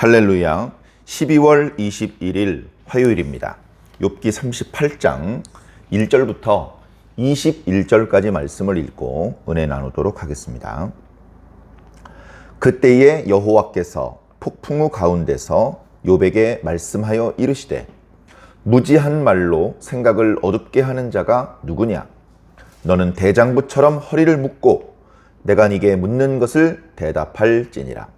할렐루야. 12월 21일 화요일입니다. 욥기 38장 1절부터 21절까지 말씀을 읽고 은혜 나누도록 하겠습니다. 그때에 여호와께서 폭풍우 가운데서 욥에게 말씀하여 이르시되 무지한 말로 생각을 어둡게 하는 자가 누구냐? 너는 대장부처럼 허리를 묶고 내가 네게 묻는 것을 대답할지니라.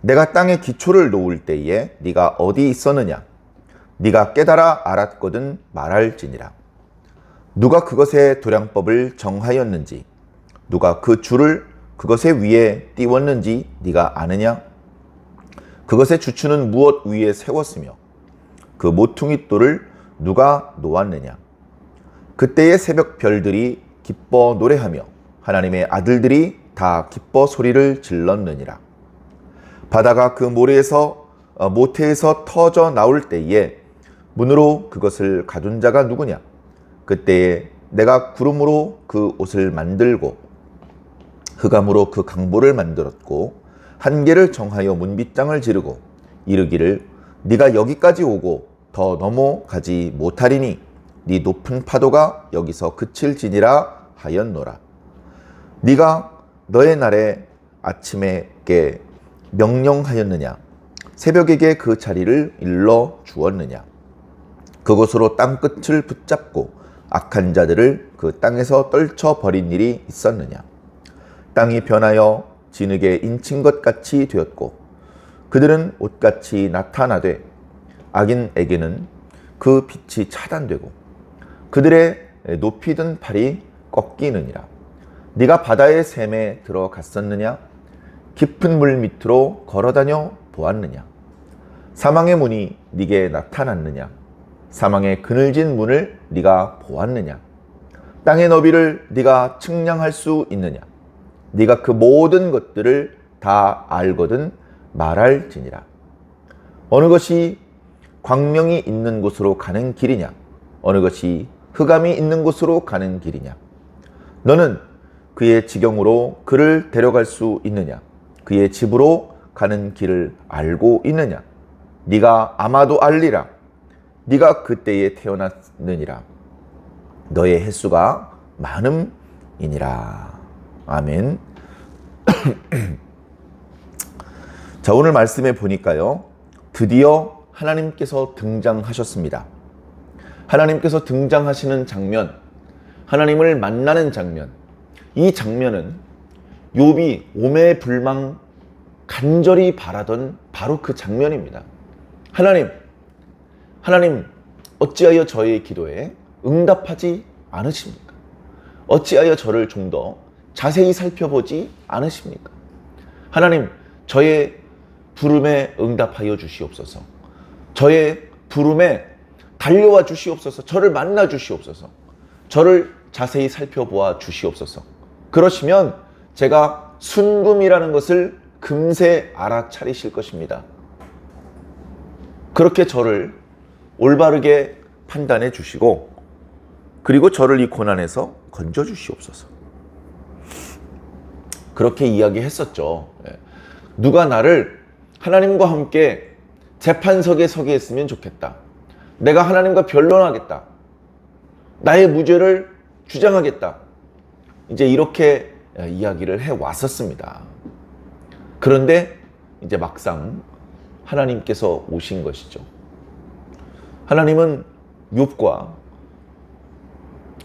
내가 땅에 기초를 놓을 때에 네가 어디 있었느냐? 네가 깨달아 알았거든 말할지니라. 누가 그것의 도량법을 정하였는지, 누가 그 줄을 그것의 위에 띄웠는지 네가 아느냐? 그것의 주추는 무엇 위에 세웠으며 그 모퉁이 돌을 누가 놓았느냐? 그때의 새벽 별들이 기뻐 노래하며 하나님의 아들들이 다 기뻐 소리를 질렀느니라. 바다가 그 모태에서 터져 나올 때에 문으로 그것을 가둔 자가 누구냐? 그때에 내가 구름으로 그 옷을 만들고 흑암으로 그 강보를 만들었고 한계를 정하여 문빗장을 지르고 이르기를 네가 여기까지 오고 더 넘어가지 못하리니 네 높은 파도가 여기서 그칠지니라 하였노라. 네가 너의 날에 아침에게 명령하였느냐? 새벽에게 그 자리를 일러 주었느냐? 그곳으로 땅끝을 붙잡고 악한 자들을 그 땅에서 떨쳐버린 일이 있었느냐? 땅이 변하여 진흙에 인친 것 같이 되었고 그들은 옷같이 나타나되 악인에게는 그 빛이 차단되고 그들의 높이 든 팔이 꺾이느니라. 네가 바다의 샘에 들어갔었느냐? 깊은 물 밑으로 걸어다녀 보았느냐? 사망의 문이 네게 나타났느냐? 사망의 그늘진 문을 네가 보았느냐? 땅의 너비를 네가 측량할 수 있느냐? 네가 그 모든 것들을 다 알거든 말할지니라. 어느 것이 광명이 있는 곳으로 가는 길이냐? 어느 것이 흑암이 있는 곳으로 가는 길이냐? 너는 그의 지경으로 그를 데려갈 수 있느냐? 그의 집으로 가는 길을 알고 있느냐? 네가 아마도 알리라. 네가 그때에 태어났느니라. 너의 횟수가 많음이니라. 아멘. 자, 오늘 말씀에 보니까요, 드디어 하나님께서 등장하셨습니다. 하나님께서 등장하시는 장면, 하나님을 만나는 장면, 이 장면은 욥이 오매불망 간절히 바라던 바로 그 장면입니다. 하나님 어찌하여 저의 기도에 응답하지 않으십니까? 어찌하여 저를 좀 더 자세히 살펴보지 않으십니까? 하나님, 저의 부름에 응답하여 주시옵소서. 저의 부름에 달려와 주시옵소서. 저를 만나 주시옵소서. 저를 자세히 살펴보아 주시옵소서. 그러시면 제가 순금이라는 것을 금세 알아차리실 것입니다. 그렇게 저를 올바르게 판단해 주시고 그리고 저를 이 고난에서 건져 주시옵소서. 그렇게 이야기했었죠. 누가 나를 하나님과 함께 재판석에 서게 했으면 좋겠다. 내가 하나님과 변론하겠다. 나의 무죄를 주장하겠다. 이제 이렇게 이야기를 해왔었습니다. 그런데 이제 막상 하나님께서 오신 것이죠. 하나님은 욥과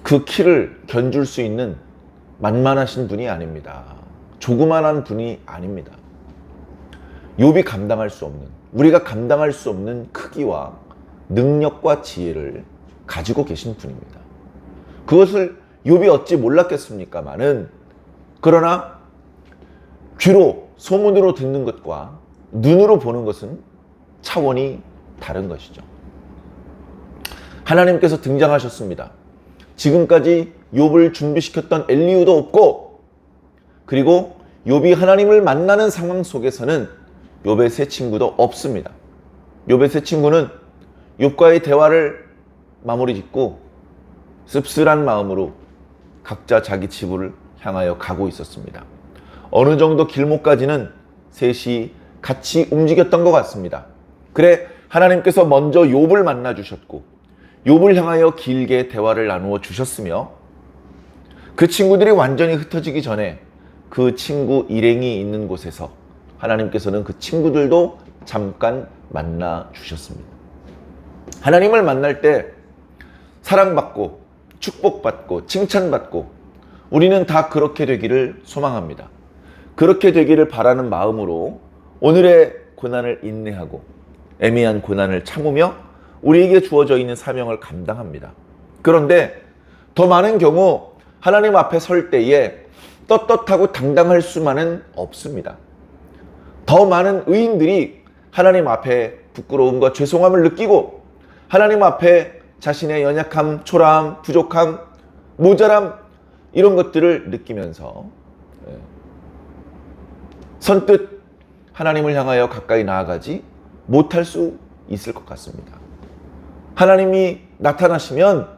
그 키를 견줄 수 있는 만만하신 분이 아닙니다. 조그만한 분이 아닙니다. 욥이 감당할 수 없는, 우리가 감당할 수 없는 크기와 능력과 지혜를 가지고 계신 분입니다. 그것을 욥이 어찌 몰랐겠습니까마는 그러나 귀로 소문으로 듣는 것과 눈으로 보는 것은 차원이 다른 것이죠. 하나님께서 등장하셨습니다. 지금까지 욥을 준비시켰던 엘리후도 없고 그리고 욥이 하나님을 만나는 상황 속에서는 욥의 새 친구도 없습니다. 욥의 새 친구는 욥과의 대화를 마무리 짓고 씁쓸한 마음으로 각자 자기 집을 향하여 가고 있었습니다. 어느 정도 길목까지는 셋이 같이 움직였던 것 같습니다. 그래 하나님께서 먼저 욥을 만나 주셨고 욥을 향하여 길게 대화를 나누어 주셨으며 그 친구들이 완전히 흩어지기 전에 그 친구 일행이 있는 곳에서 하나님께서는 그 친구들도 잠깐 만나 주셨습니다. 하나님을 만날 때 사랑받고 축복받고 칭찬받고 우리는 다 그렇게 되기를 소망합니다. 그렇게 되기를 바라는 마음으로 오늘의 고난을 인내하고 애매한 고난을 참으며 우리에게 주어져 있는 사명을 감당합니다. 그런데 더 많은 경우 하나님 앞에 설 때에 떳떳하고 당당할 수만은 없습니다. 더 많은 의인들이 하나님 앞에 부끄러움과 죄송함을 느끼고 하나님 앞에 자신의 연약함, 초라함, 부족함, 모자람 이런 것들을 느끼면서 선뜻 하나님을 향하여 가까이 나아가지 못할 수 있을 것 같습니다. 하나님이 나타나시면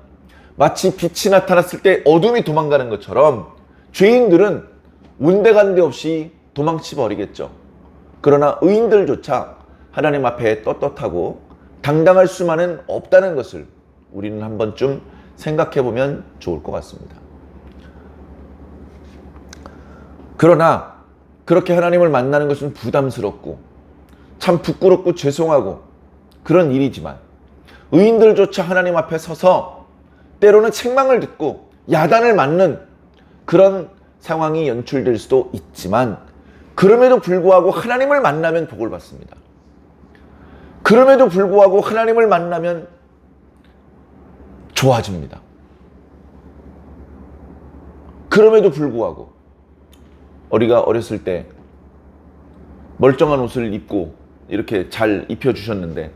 마치 빛이 나타났을 때 어둠이 도망가는 것처럼 죄인들은 운대간데 없이 도망치 버리겠죠. 그러나 의인들조차 하나님 앞에 떳떳하고 당당할 수만은 없다는 것을 우리는 한 번쯤 생각해 보면 좋을 것 같습니다. 그러나 그렇게 하나님을 만나는 것은 부담스럽고 참 부끄럽고 죄송하고 그런 일이지만 의인들조차 하나님 앞에 서서 때로는 책망을 듣고 야단을 맞는 그런 상황이 연출될 수도 있지만 그럼에도 불구하고 하나님을 만나면 복을 받습니다. 그럼에도 불구하고 하나님을 만나면 좋아집니다. 그럼에도 불구하고 우리가 어렸을 때 멀쩡한 옷을 입고 이렇게 잘 입혀주셨는데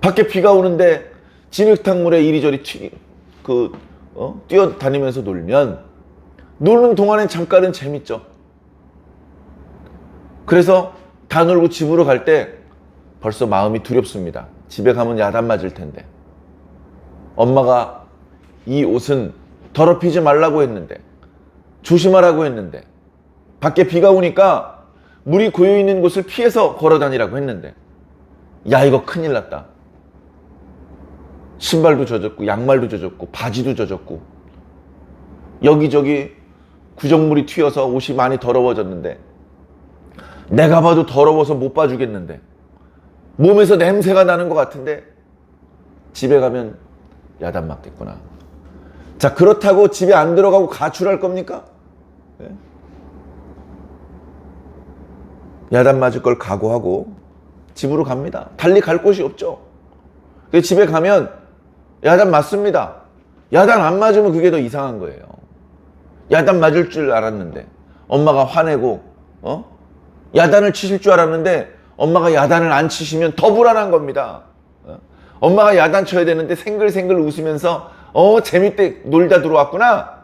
밖에 비가 오는데 진흙탕물에 이리저리 뛰어다니면서 놀면 노는 동안엔 잠깐은 재밌죠. 그래서 다 놀고 집으로 갈 때 벌써 마음이 두렵습니다. 집에 가면 야단 맞을 텐데 엄마가 이 옷은 더럽히지 말라고 했는데 조심하라고 했는데 밖에 비가 오니까 물이 고여있는 곳을 피해서 걸어 다니라고 했는데 야 이거 큰일 났다. 신발도 젖었고 양말도 젖었고 바지도 젖었고 여기저기 구정물이 튀어서 옷이 많이 더러워졌는데 내가 봐도 더러워서 못 봐주겠는데 몸에서 냄새가 나는 것 같은데 집에 가면 야단 맞겠구나. 자 그렇다고 집에 안 들어가고 가출할 겁니까? 네? 야단 맞을 걸 각오하고 집으로 갑니다. 달리 갈 곳이 없죠. 집에 가면 야단 맞습니다. 야단 안 맞으면 그게 더 이상한 거예요. 야단 맞을 줄 알았는데 엄마가 화내고 야단을 치실 줄 알았는데 엄마가 야단을 안 치시면 더 불안한 겁니다. 엄마가 야단 쳐야 되는데 생글생글 웃으면서 재밌게 놀다 들어왔구나.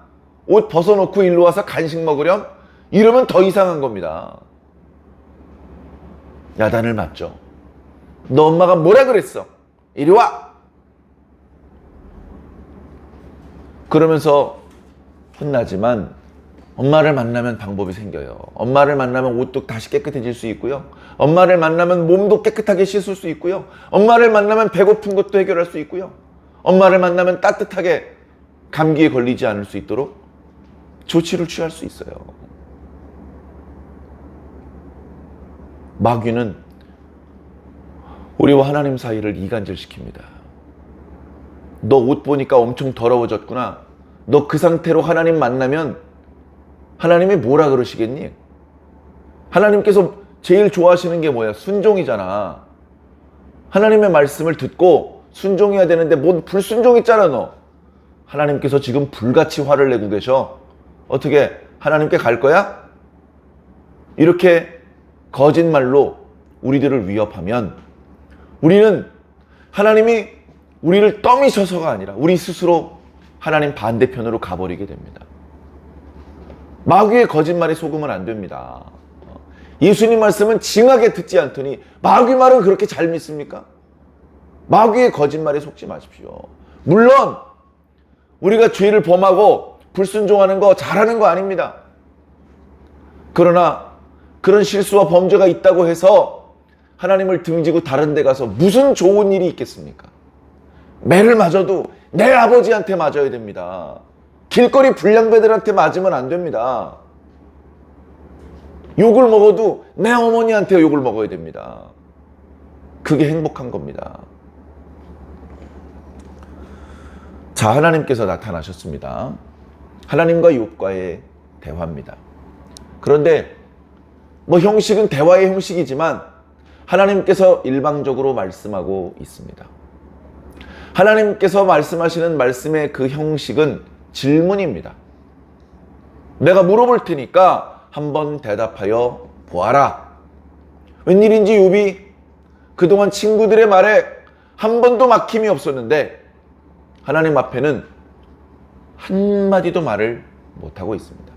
옷 벗어놓고 일로 와서 간식 먹으렴? 이러면 더 이상한 겁니다. 야단을 맞죠. 너 엄마가 뭐라 그랬어? 이리 와! 그러면서 혼나지만 엄마를 만나면 방법이 생겨요. 엄마를 만나면 옷도 다시 깨끗해질 수 있고요. 엄마를 만나면 몸도 깨끗하게 씻을 수 있고요. 엄마를 만나면 배고픈 것도 해결할 수 있고요. 엄마를 만나면 따뜻하게 감기에 걸리지 않을 수 있도록 조치를 취할 수 있어요. 마귀는 우리와 하나님 사이를 이간질시킵니다. 너 옷 보니까 엄청 더러워졌구나. 너 그 상태로 하나님 만나면 하나님이 뭐라 그러시겠니? 하나님께서 제일 좋아하시는 게 뭐야? 순종이잖아. 하나님의 말씀을 듣고 순종해야 되는데 뭔 불순종했잖아 너. 하나님께서 지금 불같이 화를 내고 계셔. 어떻게 하나님께 갈 거야? 이렇게 거짓말로 우리들을 위협하면 우리는 하나님이 우리를 떠미셔서가 아니라 우리 스스로 하나님 반대편으로 가버리게 됩니다. 마귀의 거짓말에 속으면 안 됩니다. 예수님 말씀은 징하게 듣지 않더니 마귀 말은 그렇게 잘 믿습니까? 마귀의 거짓말에 속지 마십시오. 물론 우리가 죄를 범하고 불순종하는 거 잘하는 거 아닙니다. 그러나 그런 실수와 범죄가 있다고 해서 하나님을 등지고 다른 데 가서 무슨 좋은 일이 있겠습니까? 매를 맞아도 내 아버지한테 맞아야 됩니다. 길거리 불량배들한테 맞으면 안 됩니다. 욕을 먹어도 내 어머니한테 욕을 먹어야 됩니다. 그게 행복한 겁니다. 자, 하나님께서 나타나셨습니다. 하나님과 욥과의 대화입니다. 그런데 형식은 대화의 형식이지만 하나님께서 일방적으로 말씀하고 있습니다. 하나님께서 말씀하시는 말씀의 그 형식은 질문입니다. 내가 물어볼 테니까 한번 대답하여 보아라. 웬일인지 욥이 그동안 친구들의 말에 한 번도 막힘이 없었는데 하나님 앞에는 한마디도 말을 못하고 있습니다.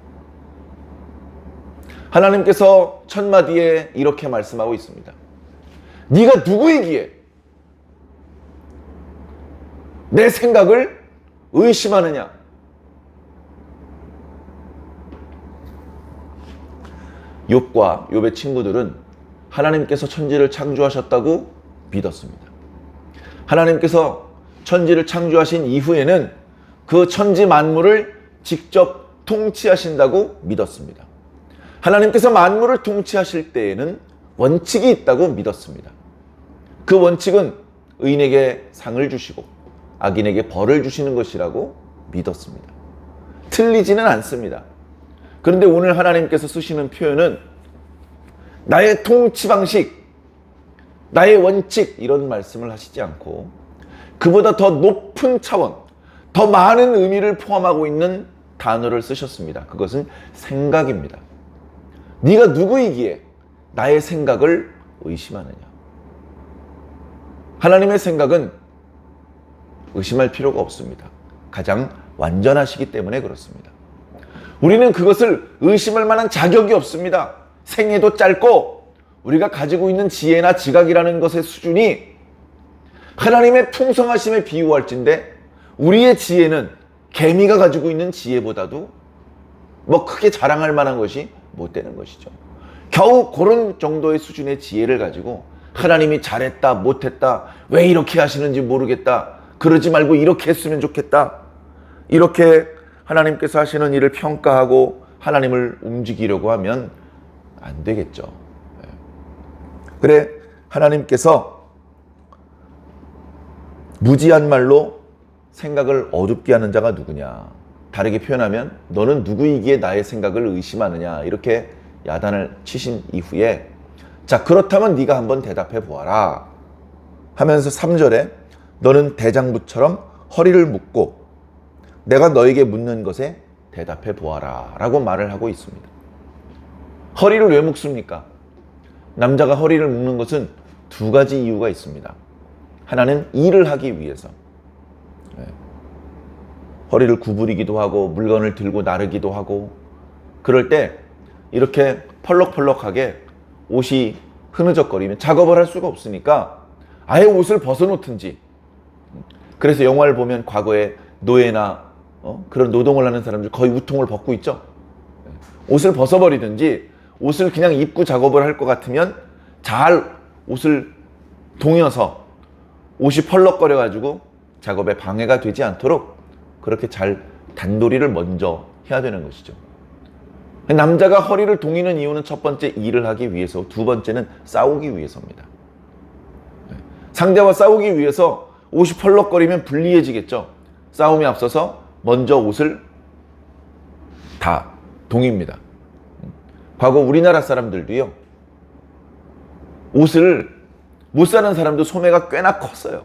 하나님께서 첫 마디에 이렇게 말씀하고 있습니다. 네가 누구이기에 내 생각을 의심하느냐? 욥과 욥의 친구들은 하나님께서 천지를 창조하셨다고 믿었습니다. 하나님께서 천지를 창조하신 이후에는 그 천지 만물을 직접 통치하신다고 믿었습니다. 하나님께서 만물을 통치하실 때에는 원칙이 있다고 믿었습니다. 그 원칙은 의인에게 상을 주시고 악인에게 벌을 주시는 것이라고 믿었습니다. 틀리지는 않습니다. 그런데 오늘 하나님께서 쓰시는 표현은 나의 통치 방식, 나의 원칙 이런 말씀을 하시지 않고 그보다 더 높은 차원, 더 많은 의미를 포함하고 있는 단어를 쓰셨습니다. 그것은 생각입니다. 네가 누구이기에 나의 생각을 의심하느냐? 하나님의 생각은 의심할 필요가 없습니다. 가장 완전하시기 때문에 그렇습니다. 우리는 그것을 의심할 만한 자격이 없습니다. 생애도 짧고 우리가 가지고 있는 지혜나 지각이라는 것의 수준이 하나님의 풍성하심에 비유할진데 우리의 지혜는 개미가 가지고 있는 지혜보다도 크게 자랑할 만한 것이 못 되는 것이죠. 겨우 그런 정도의 수준의 지혜를 가지고 하나님이 잘했다 못했다 왜 이렇게 하시는지 모르겠다 그러지 말고 이렇게 했으면 좋겠다 이렇게 하나님께서 하시는 일을 평가하고 하나님을 움직이려고 하면 안 되겠죠. 그래 하나님께서 무지한 말로 생각을 어둡게 하는 자가 누구냐? 다르게 표현하면 너는 누구이기에 나의 생각을 의심하느냐? 이렇게 야단을 치신 이후에 자 그렇다면 네가 한번 대답해 보아라 하면서 3절에 너는 대장부처럼 허리를 묶고 내가 너에게 묻는 것에 대답해 보아라 라고 말을 하고 있습니다. 허리를 왜 묶습니까? 남자가 허리를 묶는 것은 두 가지 이유가 있습니다. 하나는 일을 하기 위해서 허리를 구부리기도 하고 물건을 들고 나르기도 하고 그럴 때 이렇게 펄럭펄럭하게 옷이 흐느적거리면 작업을 할 수가 없으니까 아예 옷을 벗어놓든지 그래서 영화를 보면 과거에 노예나 그런 노동을 하는 사람들 거의 우통을 벗고 있죠. 옷을 벗어버리든지 옷을 그냥 입고 작업을 할 것 같으면 잘 옷을 동여서 옷이 펄럭거려 가지고 작업에 방해가 되지 않도록 그렇게 잘 단도리를 먼저 해야 되는 것이죠. 남자가 허리를 동이는 이유는 첫 번째 일을 하기 위해서, 두 번째는 싸우기 위해서입니다. 상대와 싸우기 위해서 옷이 펄럭거리면 불리해지겠죠. 싸움에 앞서서 먼저 옷을 다 동입니다. 과거 우리나라 사람들도요, 옷을 못 사는 사람도 소매가 꽤나 컸어요.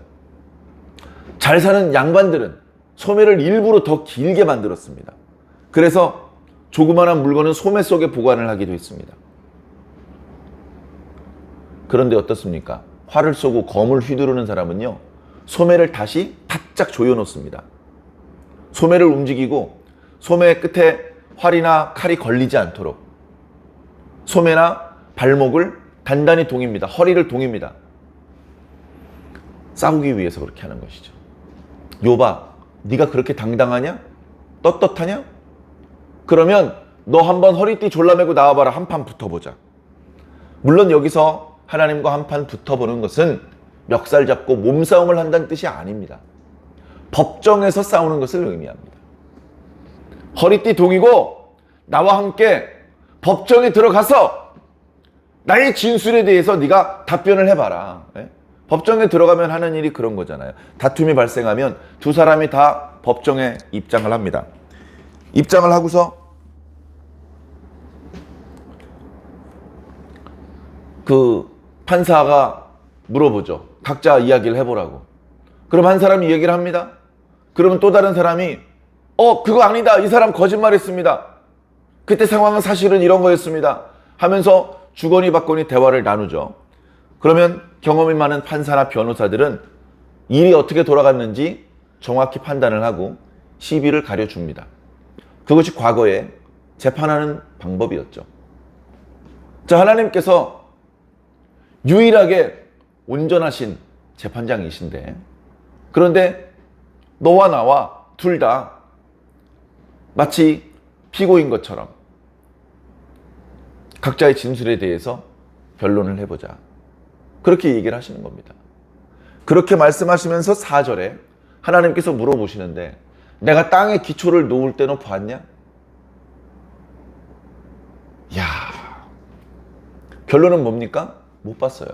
잘 사는 양반들은 소매를 일부러 더 길게 만들었습니다. 그래서 조그마한 물건은 소매 속에 보관을 하기도 했습니다. 그런데 어떻습니까? 활을 쏘고 검을 휘두르는 사람은요, 소매를 다시 바짝 조여놓습니다. 소매를 움직이고 소매 끝에 활이나 칼이 걸리지 않도록 소매나 발목을 단단히 동입니다. 허리를 동입니다. 싸우기 위해서 그렇게 하는 것이죠. 욥아, 네가 그렇게 당당하냐? 떳떳하냐? 그러면 너 한번 허리띠 졸라매고 나와봐라. 한판 붙어보자. 물론 여기서 하나님과 한판 붙어보는 것은 멱살 잡고 몸싸움을 한다는 뜻이 아닙니다. 법정에서 싸우는 것을 의미합니다. 허리띠 동이고 나와 함께 법정에 들어가서 나의 진술에 대해서 네가 답변을 해봐라. 법정에 들어가면 하는 일이 그런 거잖아요. 다툼이 발생하면 두 사람이 다 법정에 입장을 합니다. 입장을 하고서 그 판사가 물어보죠. 각자 이야기를 해보라고. 그럼 한 사람이 이야기를 합니다. 그러면 또 다른 사람이 그거 아니다. 이 사람 거짓말했습니다. 그때 상황은 사실은 이런 거였습니다. 하면서 주거니 받거니 대화를 나누죠. 그러면 경험이 많은 판사나 변호사들은 일이 어떻게 돌아갔는지 정확히 판단을 하고 시비를 가려줍니다. 그것이 과거에 재판하는 방법이었죠. 자, 하나님께서 유일하게 온전하신 재판장이신데, 그런데 너와 나와 둘 다 마치 피고인 것처럼 각자의 진술에 대해서 변론을 해보자. 그렇게 얘기를 하시는 겁니다. 그렇게 말씀하시면서 4절에 하나님께서 물어보시는데, 내가 땅에 기초를 놓을 때는 봤냐? 야, 결론은 뭡니까? 못 봤어요.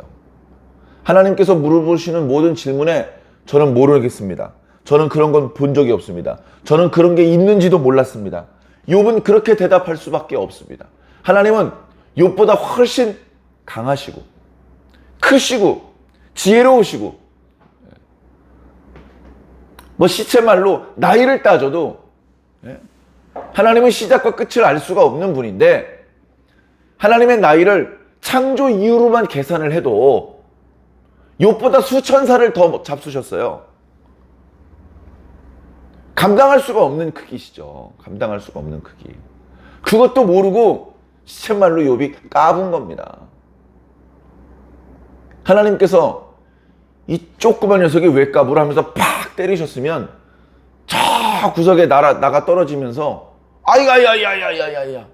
하나님께서 물어보시는 모든 질문에 저는 모르겠습니다. 저는 그런 건 본 적이 없습니다. 저는 그런 게 있는지도 몰랐습니다. 욥은 그렇게 대답할 수밖에 없습니다. 하나님은 욥보다 훨씬 강하시고 크시고 지혜로우시고, 뭐 시체말로 나이를 따져도 하나님은 시작과 끝을 알 수가 없는 분인데, 하나님의 나이를 창조 이후로만 계산을 해도 욥보다 수천 살을 더 잡수셨어요. 감당할 수가 없는 크기시죠. 감당할 수가 없는 크기. 그것도 모르고 시쳇말로 욥이 까분 겁니다. 하나님께서 이 조그만 녀석이 왜 까불어 하면서 팍 때리셨으면 저 구석에 나가 떨어지면서 아이야야야야야야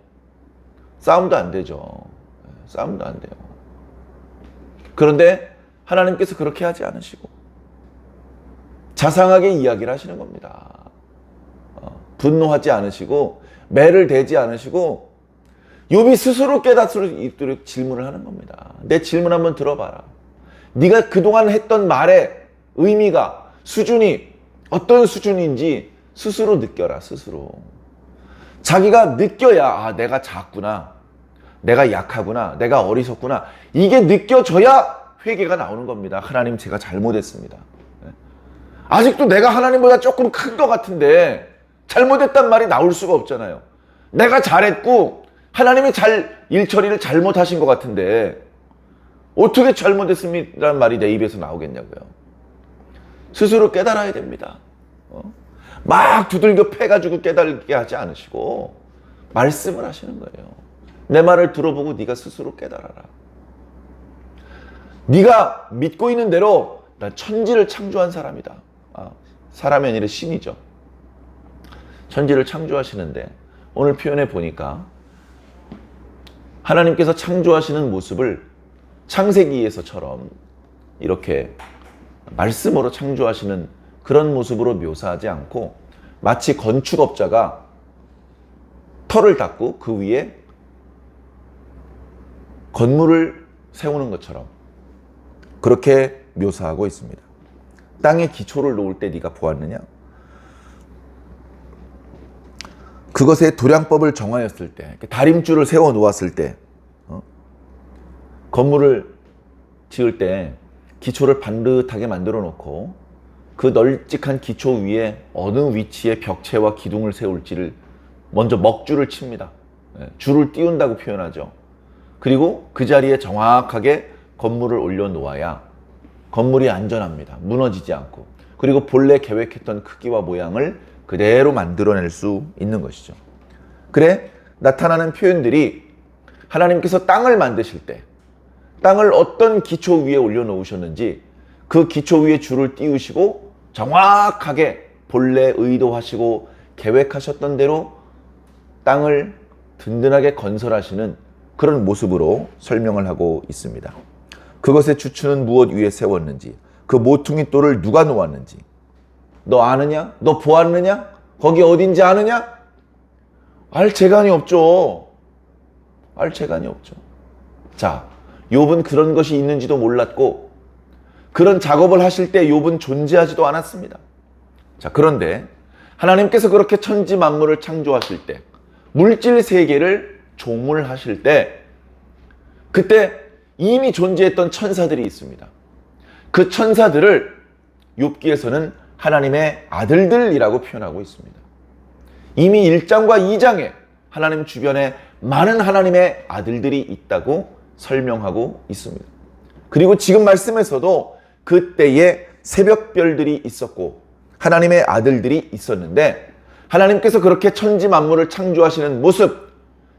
싸움도 안 되죠. 싸움도 안 돼요. 그런데 하나님께서 그렇게 하지 않으시고 자상하게 이야기를 하시는 겁니다. 분노하지 않으시고 매를 대지 않으시고 욥이 스스로 깨닫을 수 있도록 질문을 하는 겁니다. 내 질문 한번 들어봐라. 네가 그동안 했던 말의 의미가, 수준이 어떤 수준인지 스스로 느껴라. 스스로. 자기가 느껴야 내가 작구나, 내가 약하구나, 내가 어리석구나, 이게 느껴져야 회개가 나오는 겁니다. 하나님, 제가 잘못했습니다. 아직도 내가 하나님보다 조금 큰 것 같은데 잘못했단 말이 나올 수가 없잖아요. 내가 잘했고 하나님이 일 처리를 잘못하신 것 같은데 어떻게 잘못했습니다라는 말이 내 입에서 나오겠냐고요. 스스로 깨달아야 됩니다. 막 두들겨 패가지고 깨달게 하지 않으시고 말씀을 하시는 거예요. 내 말을 들어보고 네가 스스로 깨달아라. 네가 믿고 있는 대로 난 천지를 창조한 사람이다. 사람이 아니라 신이죠. 천지를 창조하시는데 오늘 표현해 보니까 하나님께서 창조하시는 모습을 창세기에서처럼 이렇게 말씀으로 창조하시는 그런 모습으로 묘사하지 않고 마치 건축업자가 털을 닦고 그 위에 건물을 세우는 것처럼 그렇게 묘사하고 있습니다. 땅에 기초를 놓을 때 네가 보았느냐? 그것의 도량법을 정하였을 때, 다림줄을 세워 놓았을 때, 건물을 지을 때 기초를 반듯하게 만들어 놓고 그 널찍한 기초 위에 어느 위치에 벽체와 기둥을 세울지를 먼저 먹줄을 칩니다. 줄을 띄운다고 표현하죠. 그리고 그 자리에 정확하게 건물을 올려놓아야 건물이 안전합니다. 무너지지 않고. 그리고 본래 계획했던 크기와 모양을 그대로 만들어낼 수 있는 것이죠. 그래, 나타나는 표현들이 하나님께서 땅을 만드실 때 땅을 어떤 기초 위에 올려놓으셨는지 그 기초 위에 줄을 띄우시고 정확하게 본래 의도하시고 계획하셨던 대로 땅을 든든하게 건설하시는 그런 모습으로 설명을 하고 있습니다. 그것의 주추는 무엇 위에 세웠는지, 그 모퉁이 돌을 누가 놓았는지 너 아느냐? 너 보았느냐? 거기 어딘지 아느냐? 알 재간이 없죠. 알 재간이 없죠. 자, 욥은 그런 것이 있는지도 몰랐고 그런 작업을 하실 때 욥은 존재하지도 않았습니다. 자, 그런데 하나님께서 그렇게 천지 만물을 창조하실 때, 물질 세계를 조물하실 때, 그때 이미 존재했던 천사들이 있습니다. 그 천사들을 욥기에서는 하나님의 아들들이라고 표현하고 있습니다. 이미 1장과 2장에 하나님 주변에 많은 하나님의 아들들이 있다고 설명하고 있습니다. 그리고 지금 말씀에서도 그때에 새벽별들이 있었고 하나님의 아들들이 있었는데, 하나님께서 그렇게 천지 만물을 창조하시는 모습,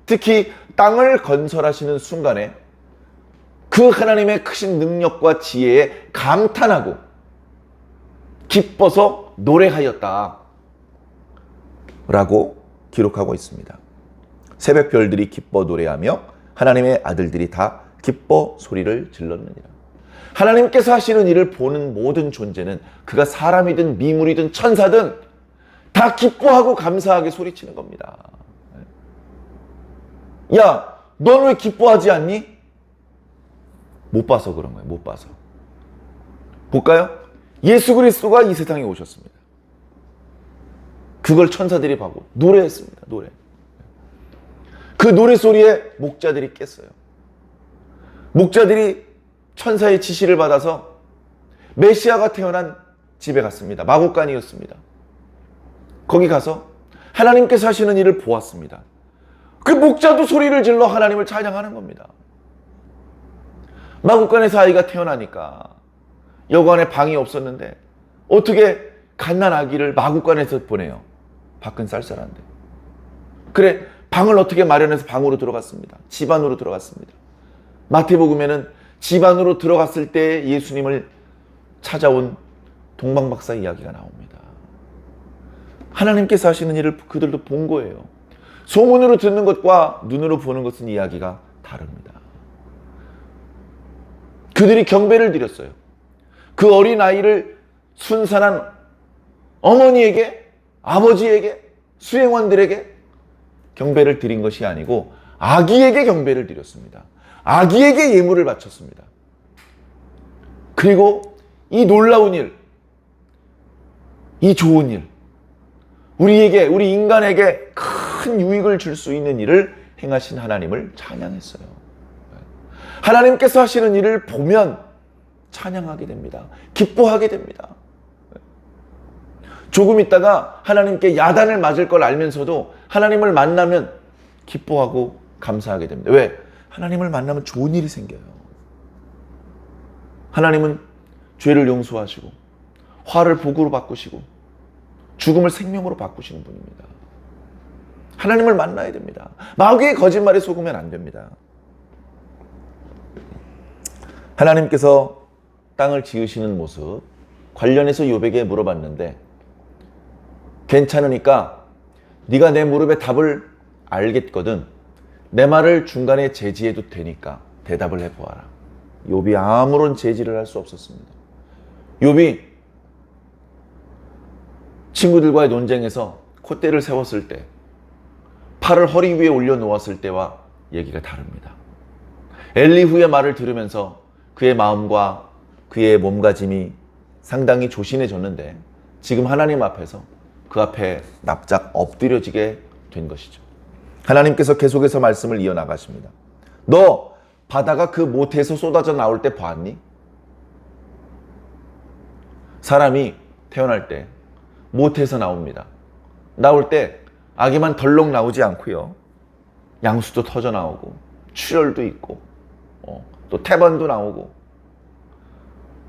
특히 땅을 건설하시는 순간에 그 하나님의 크신 능력과 지혜에 감탄하고 기뻐서 노래하였다 라고 기록하고 있습니다. 새벽별들이 기뻐 노래하며 하나님의 아들들이 다 기뻐 소리를 질렀느니라. 하나님께서 하시는 일을 보는 모든 존재는, 그가 사람이든 미물이든 천사든 다 기뻐하고 감사하게 소리치는 겁니다. 야, 넌 왜 기뻐하지 않니? 못 봐서 그런 거예요. 못 봐서. 볼까요? 예수 그리스도가 이 세상에 오셨습니다. 그걸 천사들이 보고 노래했습니다. 노래. 그 노래 소리에 목자들이 깼어요. 목자들이 천사의 지시를 받아서 메시아가 태어난 집에 갔습니다. 마구간이었습니다. 거기 가서 하나님께서 하시는 일을 보았습니다. 그 목자도 소리를 질러 하나님을 찬양하는 겁니다. 마구간에서 아이가 태어나니까 여관에 방이 없었는데 어떻게 갓난 아기를 마구간에서 보내요? 밖은 쌀쌀한데. 그래, 방을 어떻게 마련해서 방으로 들어갔습니다. 집 안으로 들어갔습니다. 마태복음에는 집 안으로 들어갔을 때 예수님을 찾아온 동방박사 이야기가 나옵니다. 하나님께서 하시는 일을 그들도 본 거예요. 소문으로 듣는 것과 눈으로 보는 것은 이야기가 다릅니다. 그들이 경배를 드렸어요. 그 어린 아이를 순산한 어머니에게, 아버지에게, 수행원들에게 경배를 드린 것이 아니고 아기에게 경배를 드렸습니다. 아기에게 예물을 바쳤습니다. 그리고 이 놀라운 일, 이 좋은 일, 우리에게, 우리 인간에게 큰 유익을 줄 수 있는 일을 행하신 하나님을 찬양했어요. 하나님께서 하시는 일을 보면 찬양하게 됩니다. 기뻐하게 됩니다. 조금 있다가 하나님께 야단을 맞을 걸 알면서도 하나님을 만나면 기뻐하고 감사하게 됩니다. 왜? 하나님을 만나면 좋은 일이 생겨요. 하나님은 죄를 용서하시고 화를 복으로 바꾸시고 죽음을 생명으로 바꾸시는 분입니다. 하나님을 만나야 됩니다. 마귀의 거짓말에 속으면 안 됩니다. 하나님께서 땅을 지으시는 모습 관련해서 욥에게 물어봤는데, 괜찮으니까 네가 내 물음에 답을 알겠거든. 내 말을 중간에 제지해도 되니까 대답을 해보아라. 욥이 아무런 제지를 할 수 없었습니다. 욥이 친구들과의 논쟁에서 콧대를 세웠을 때, 팔을 허리 위에 올려놓았을 때와 얘기가 다릅니다. 엘리후의 말을 들으면서 그의 마음과 그의 몸가짐이 상당히 조신해졌는데, 지금 하나님 앞에서 그 앞에 납작 엎드려지게 된 것이죠. 하나님께서 계속해서 말씀을 이어나가십니다. 너 바다가 그 모태에서 쏟아져 나올 때 봤니? 사람이 태어날 때 모태에서 나옵니다. 나올 때 아기만 덜렁 나오지 않고요, 양수도 터져 나오고 출혈도 있고 또 태반도 나오고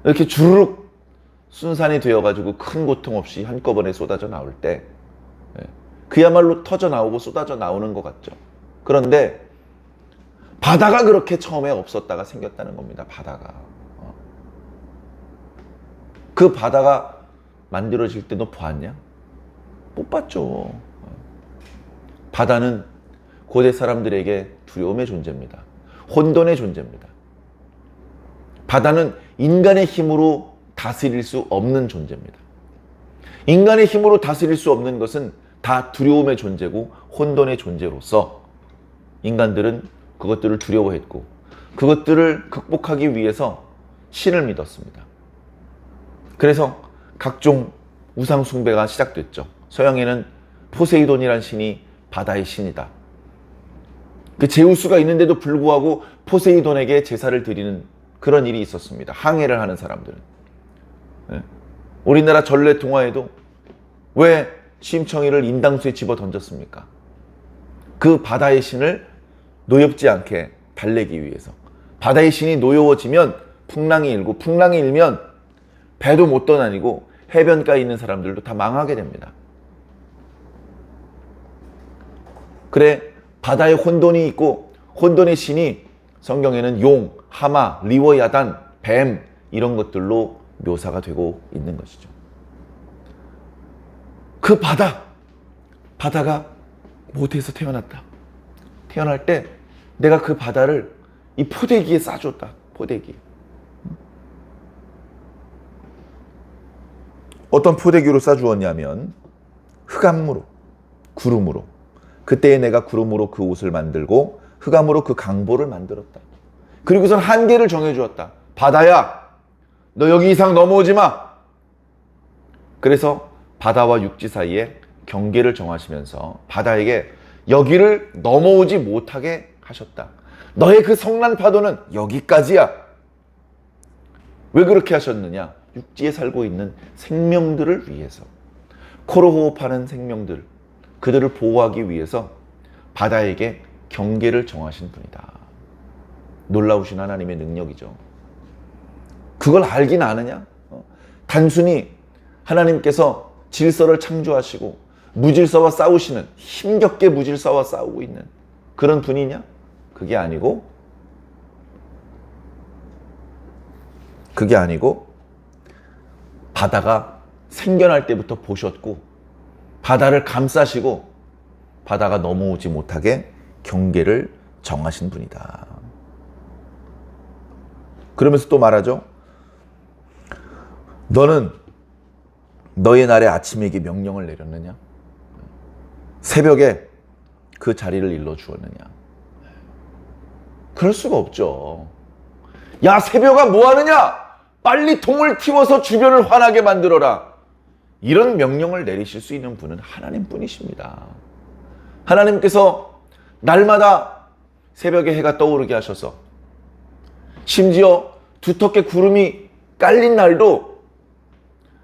이렇게 주르륵 순산이 되어가지고 큰 고통 없이 한꺼번에 쏟아져 나올 때 그야말로 터져 나오고 쏟아져 나오는 것 같죠. 그런데 바다가 그렇게 처음에 없었다가 생겼다는 겁니다. 바다가. 그 바다가 만들어질 때 너 봤냐? 못 봤죠. 바다는 고대 사람들에게 두려움의 존재입니다. 혼돈의 존재입니다. 바다는 인간의 힘으로 다스릴 수 없는 존재입니다. 인간의 힘으로 다스릴 수 없는 것은 다 두려움의 존재고 혼돈의 존재로서 인간들은 그것들을 두려워했고 그것들을 극복하기 위해서 신을 믿었습니다. 그래서 각종 우상 숭배가 시작됐죠. 서양에는 포세이돈이란 신이 바다의 신이다. 그 제우스가 있는데도 불구하고 포세이돈에게 제사를 드리는 그런 일이 있었습니다. 항해를 하는 사람들은. 우리나라 전래 동화에도 왜 심청이를 인당수에 집어 던졌습니까? 그 바다의 신을 노엽지 않게 달래기 위해서. 바다의 신이 노여워지면 풍랑이 일고 풍랑이 일면 배도 못 떠다니고 해변가에 있는 사람들도 다 망하게 됩니다. 그래 바다에 혼돈이 있고 혼돈의 신이 성경에는 용, 하마, 리워야단, 뱀 이런 것들로 묘사가 되고 있는 것이죠. 그 바다가 모태에서 태어났다. 태어날 때 내가 그 바다를 이 포대기에 싸줬다. 포대기. 어떤 포대기로 싸주었냐면 흑암으로, 구름으로. 그때에 내가 구름으로 그 옷을 만들고 흑암으로 그 강보를 만들었다. 그리고선 한계를 정해주었다. 바다야, 너 여기 이상 넘어오지 마. 그래서 바다와 육지 사이에 경계를 정하시면서 바다에게 여기를 넘어오지 못하게 하셨다. 너의 그 성난 파도는 여기까지야. 왜 그렇게 하셨느냐? 육지에 살고 있는 생명들을 위해서. 코로 호흡하는 생명들, 그들을 보호하기 위해서 바다에게 경계를 정하신 분이다. 놀라우신 하나님의 능력이죠. 그걸 알긴 아느냐? 단순히 하나님께서 질서를 창조하시고 무질서와 싸우시는, 힘겹게 무질서와 싸우고 있는 그런 분이냐? 그게 아니고 바다가 생겨날 때부터 보셨고 바다를 감싸시고 바다가 넘어오지 못하게 경계를 정하신 분이다. 그러면서 또 말하죠. 너는 너의 날에 아침에게 명령을 내렸느냐? 새벽에 그 자리를 일러주었느냐? 그럴 수가 없죠. 야, 새벽아 뭐 하느냐? 빨리 동을 틔워서 주변을 환하게 만들어라. 이런 명령을 내리실 수 있는 분은 하나님뿐이십니다. 하나님께서 날마다 새벽에 해가 떠오르게 하셔서 심지어 두텁게 구름이 깔린 날도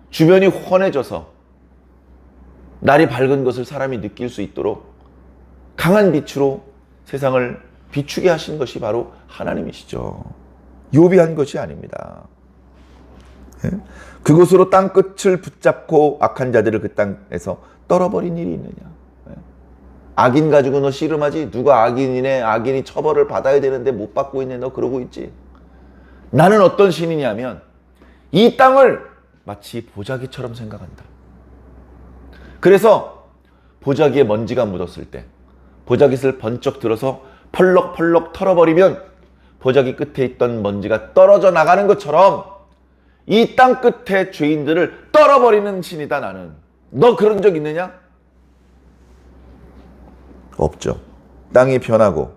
주변이 환해져서 날이 밝은 것을 사람이 느낄 수 있도록 강한 빛으로 세상을 비추게 하신 것이 바로 하나님이시죠. 요비한 것이 아닙니다. 그곳으로 땅끝을 붙잡고 악한 자들을 그 땅에서 떨어버린 일이 있느냐? 악인 가지고 너 씨름하지? 누가 악인이네, 악인이 처벌을 받아야 되는데 못 받고 있네, 너 그러고 있지? 나는 어떤 신이냐면 이 땅을 마치 보자기처럼 생각한다. 그래서 보자기에 먼지가 묻었을 때 보자깃을 번쩍 들어서 펄럭펄럭 털어버리면 보자기 끝에 있던 먼지가 떨어져 나가는 것처럼 이 땅 끝에 죄인들을 떨어버리는 신이다 나는. 너 그런 적 있느냐? 없죠. 땅이 변하고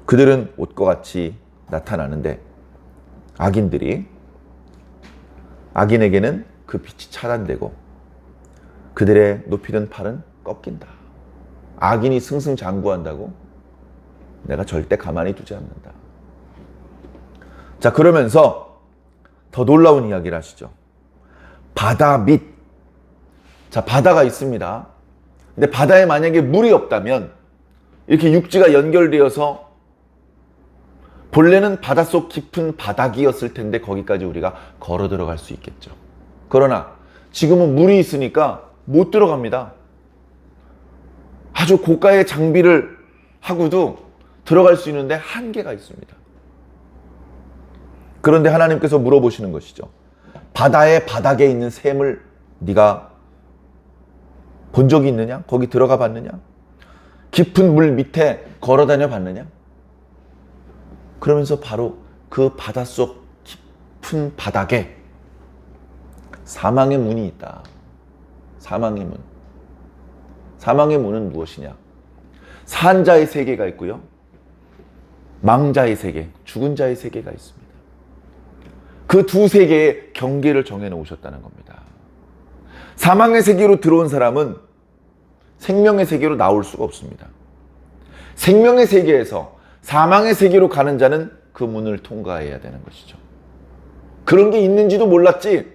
그들은 옷과 같이 나타나는데 악인에게는 그 빛이 차단되고 그들의 높이든 팔은 꺾인다. 악인이 승승장구한다고 내가 절대 가만히 두지 않는다. 자, 그러면서 더 놀라운 이야기를 하시죠. 바다 밑. 자, 바다가 있습니다. 근데 바다에 만약에 물이 없다면 이렇게 육지가 연결되어서 본래는 바닷속 깊은 바닥이었을 텐데 거기까지 우리가 걸어 들어갈 수 있겠죠. 그러나 지금은 물이 있으니까 못 들어갑니다. 아주 고가의 장비를 하고도 들어갈 수 있는데 한계가 있습니다. 그런데 하나님께서 물어보시는 것이죠. 바다의 바닥에 있는 샘을 네가 본 적이 있느냐? 거기 들어가 봤느냐? 깊은 물 밑에 걸어다녀 봤느냐? 그러면서 바로 그 바닷속 깊은 바닥에 사망의 문이 있다. 사망의 문. 사망의 문은 무엇이냐? 산자의 세계가 있고요. 망자의 세계, 죽은 자의 세계가 있습니다. 그 두 세계의 경계를 정해놓으셨다는 겁니다. 사망의 세계로 들어온 사람은 생명의 세계로 나올 수가 없습니다. 생명의 세계에서 사망의 세계로 가는 자는 그 문을 통과해야 되는 것이죠. 그런 게 있는지도 몰랐지.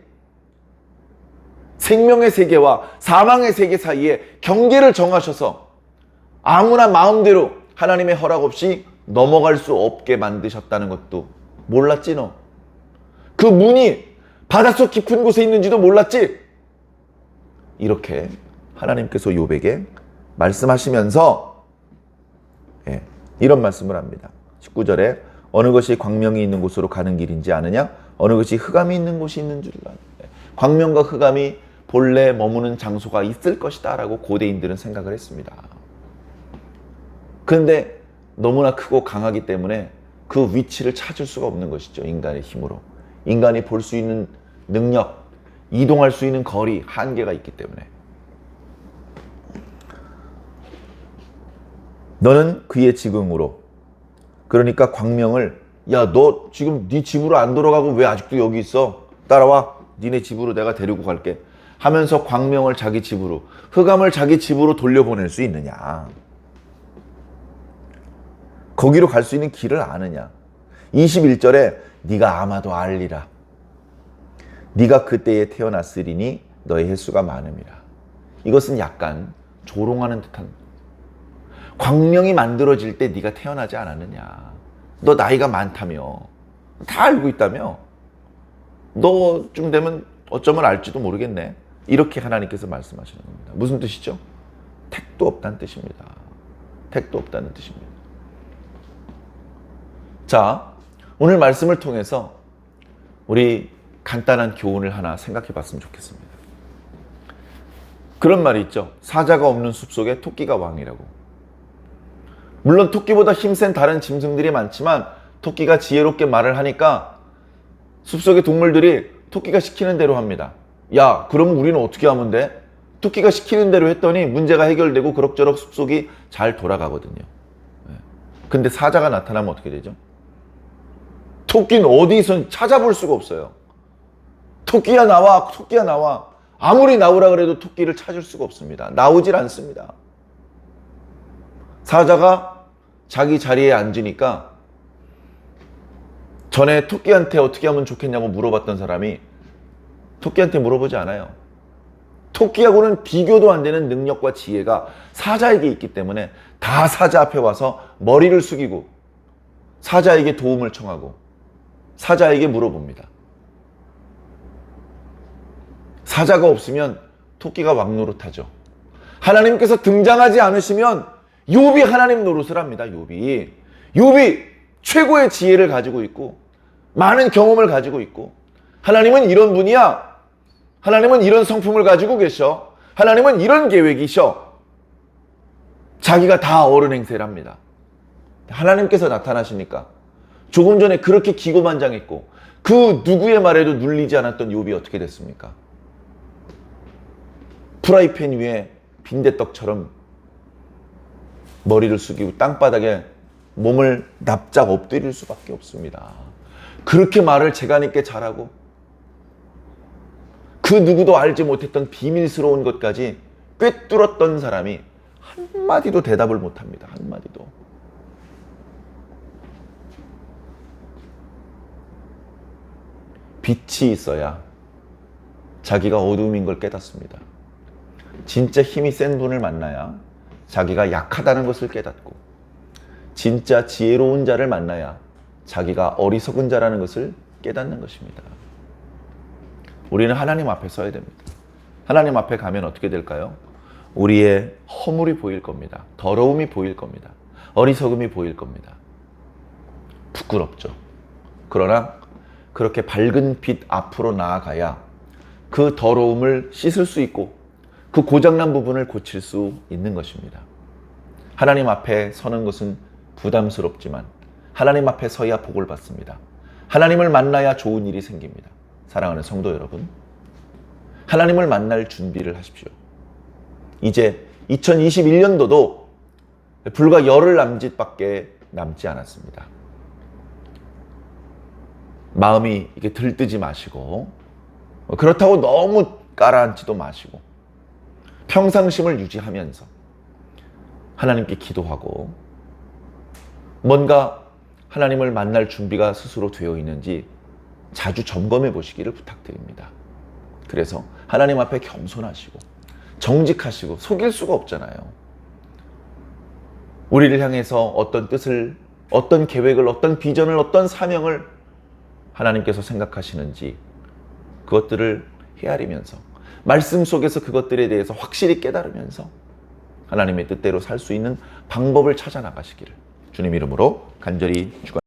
생명의 세계와 사망의 세계 사이에 경계를 정하셔서 아무나 마음대로 하나님의 허락 없이 넘어갈 수 없게 만드셨다는 것도 몰랐지 너. 그 문이 바닷속 깊은 곳에 있는지도 몰랐지. 이렇게 하나님께서 욥에게 말씀하시면서 이런 말씀을 합니다. 19절에 어느 것이 광명이 있는 곳으로 가는 길인지 아느냐? 어느 것이 흑암이 있는 곳이 있는 줄 아느냐? 광명과 흑암이 본래 머무는 장소가 있을 것이다 라고 고대인들은 생각을 했습니다. 그런데 너무나 크고 강하기 때문에 그 위치를 찾을 수가 없는 것이죠. 인간의 힘으로. 인간이 볼 수 있는 능력, 이동할 수 있는 거리, 한계가 있기 때문에. 너는 그의 지경으로, 그러니까 광명을, 야, 너 지금 네 집으로 안 돌아가고 왜 아직도 여기 있어? 따라와. 니네 집으로 내가 데리고 갈게. 하면서 광명을 자기 집으로, 흑암을 자기 집으로 돌려보낼 수 있느냐? 거기로 갈 수 있는 길을 아느냐? 21절에 네가 아마도 알리라. 네가 그때에 태어났으리니 너의 횟수가 많음이라. 이것은 약간 조롱하는 듯한, 광명이 만들어질 때 네가 태어나지 않았느냐? 너 나이가 많다며, 다 알고 있다며, 너쯤 되면 어쩌면 알지도 모르겠네. 이렇게 하나님께서 말씀하시는 겁니다. 무슨 뜻이죠? 택도 없다는 뜻입니다. 택도 없다는 뜻입니다. 자, 오늘 말씀을 통해서 우리 간단한 교훈을 하나 생각해 봤으면 좋겠습니다. 그런 말이 있죠. 사자가 없는 숲속에 토끼가 왕이라고. 물론 토끼보다 힘센 다른 짐승들이 많지만 토끼가 지혜롭게 말을 하니까 숲속의 동물들이 토끼가 시키는 대로 합니다. 야, 그럼 우리는 어떻게 하면 돼? 토끼가 시키는 대로 했더니 문제가 해결되고 그럭저럭 숲속이 잘 돌아가거든요. 근데 사자가 나타나면 어떻게 되죠? 토끼는 어디선 찾아볼 수가 없어요. 토끼야 나와, 토끼야 나와. 아무리 나오라 그래도 토끼를 찾을 수가 없습니다. 나오질 않습니다. 사자가 자기 자리에 앉으니까 전에 토끼한테 어떻게 하면 좋겠냐고 물어봤던 사람이 토끼한테 물어보지 않아요. 토끼하고는 비교도 안 되는 능력과 지혜가 사자에게 있기 때문에 다 사자 앞에 와서 머리를 숙이고 사자에게 도움을 청하고 사자에게 물어봅니다. 사자가 없으면 토끼가 왕 노릇하죠. 하나님께서 등장하지 않으시면 욥이 하나님 노릇을 합니다. 욥이 최고의 지혜를 가지고 있고 많은 경험을 가지고 있고 하나님은 이런 분이야. 하나님은 이런 성품을 가지고 계셔. 하나님은 이런 계획이셔. 자기가 다 어른 행세를 합니다. 하나님께서 나타나시니까 조금 전에 그렇게 기고만장했고 그 누구의 말에도 눌리지 않았던 욥이 어떻게 됐습니까? 프라이팬 위에 빈대떡처럼 머리를 숙이고 땅바닥에 몸을 납작 엎드릴 수밖에 없습니다. 그렇게 말을 재간 있게 잘하고 그 누구도 알지 못했던 비밀스러운 것까지 꿰뚫었던 사람이 한마디도 대답을 못합니다. 한마디도. 빛이 있어야 자기가 어두움인 걸 깨닫습니다. 진짜 힘이 센 분을 만나야 자기가 약하다는 것을 깨닫고 진짜 지혜로운 자를 만나야 자기가 어리석은 자라는 것을 깨닫는 것입니다. 우리는 하나님 앞에 서야 됩니다. 하나님 앞에 가면 어떻게 될까요? 우리의 허물이 보일 겁니다. 더러움이 보일 겁니다. 어리석음이 보일 겁니다. 부끄럽죠. 그러나 그렇게 밝은 빛 앞으로 나아가야 그 더러움을 씻을 수 있고 그 고장난 부분을 고칠 수 있는 것입니다. 하나님 앞에 서는 것은 부담스럽지만 하나님 앞에 서야 복을 받습니다. 하나님을 만나야 좋은 일이 생깁니다. 사랑하는 성도 여러분, 하나님을 만날 준비를 하십시오. 이제 2021년도도 불과 열흘 남짓밖에 남지 않았습니다. 마음이 이게 들뜨지 마시고, 그렇다고 너무 가라앉지도 마시고, 평상심을 유지하면서 하나님께 기도하고, 뭔가 하나님을 만날 준비가 스스로 되어 있는지 자주 점검해 보시기를 부탁드립니다. 그래서 하나님 앞에 겸손하시고 정직하시고, 속일 수가 없잖아요. 우리를 향해서 어떤 뜻을, 어떤 계획을, 어떤 비전을, 어떤 사명을 하나님께서 생각하시는지 그것들을 헤아리면서, 말씀 속에서 그것들에 대해서 확실히 깨달으면서 하나님의 뜻대로 살 수 있는 방법을 찾아 나가시기를 주님 이름으로 간절히 축원합니다.